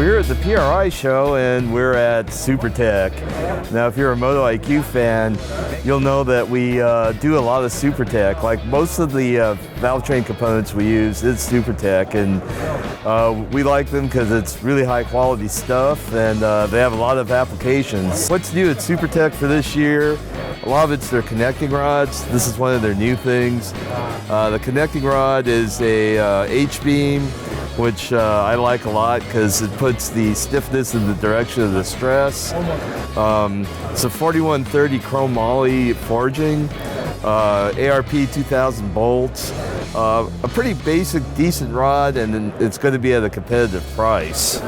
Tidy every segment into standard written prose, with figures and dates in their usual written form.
we're at the PRI Show and we're at Supertech. Now, if you're a Moto IQ fan, you'll know that we do a lot of Supertech. Like most of the valve train components we use is Supertech, and we like them because it's really high quality stuff and they have a lot of applications. What's new at Supertech for this year? A lot of it's their connecting rods. This is one of their new things. The connecting rod is a H-beam, which I like a lot because it puts the stiffness in the direction of the stress. It's a 4130 chrome moly forging, ARP 2000 bolts, a pretty basic, decent rod, and it's going to be at a competitive price.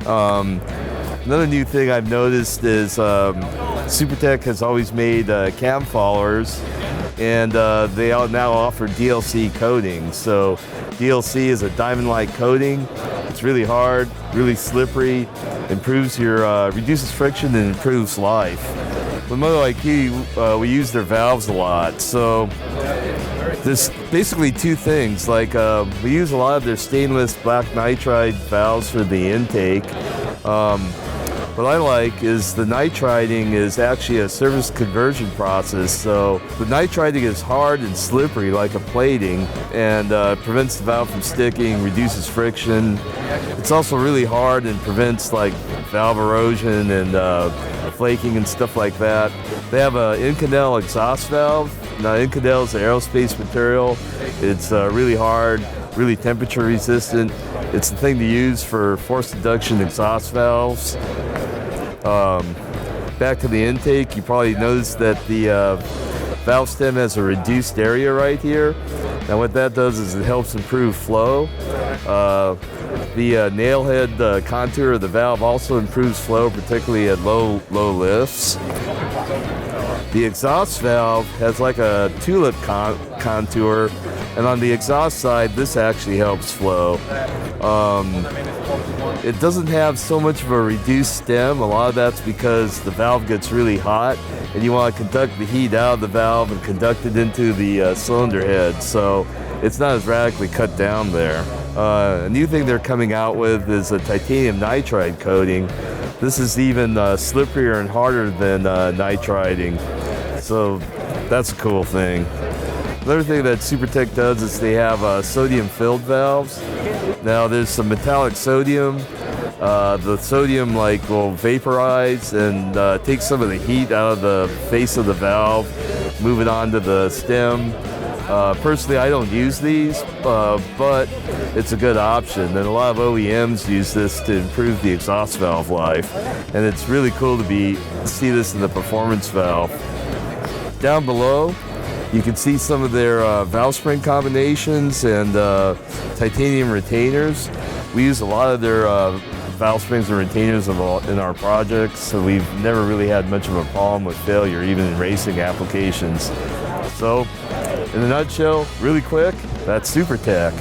Another new thing I've noticed is Supertech has always made cam followers, and they now offer DLC coating. So DLC is a diamond-like coating. It's really hard, really slippery, improves your, reduces friction and improves life. With Moto IQ, we use their valves a lot. So there's basically two things. Like we use a lot of their stainless black nitride valves for the intake. What I like is the nitriding is actually a surface conversion process. So the nitriding is hard and slippery like a plating, and prevents the valve from sticking, reduces friction. It's also really hard and prevents like valve erosion and flaking and stuff like that. They have an Inconel exhaust valve. Now Inconel is an aerospace material. It's really hard, really temperature resistant. It's the thing to use for forced induction exhaust valves. Back to the intake, you probably noticed that the valve stem has a reduced area right here. Now what that does is it helps improve flow. The nail head contour of the valve also improves flow, particularly at low lifts. The exhaust valve has like a tulip contour, and on the exhaust side, this actually helps flow. It doesn't have so much of a reduced stem. A lot of that's because the valve gets really hot, and you want to conduct the heat out of the valve and conduct it into the cylinder head, so it's not as radically cut down there. A new thing they're coming out with is a titanium nitride coating. This is even slipperier and harder than nitriding, so that's a cool thing. Another thing that Supertech does is they have sodium-filled valves. Now there's some metallic sodium. The sodium will vaporize and take some of the heat out of the face of the valve, move it onto the stem. Personally, I don't use these, but it's a good option. And a lot of OEMs use this to improve the exhaust valve life. And it's really cool to see this in the performance valve. Down below, you can see some of their valve spring combinations and titanium retainers. We use a lot of their valve springs and retainers in our projects, so we've never really had much of a problem with failure, even in racing applications. So, in a nutshell, really quick, that's Supertech.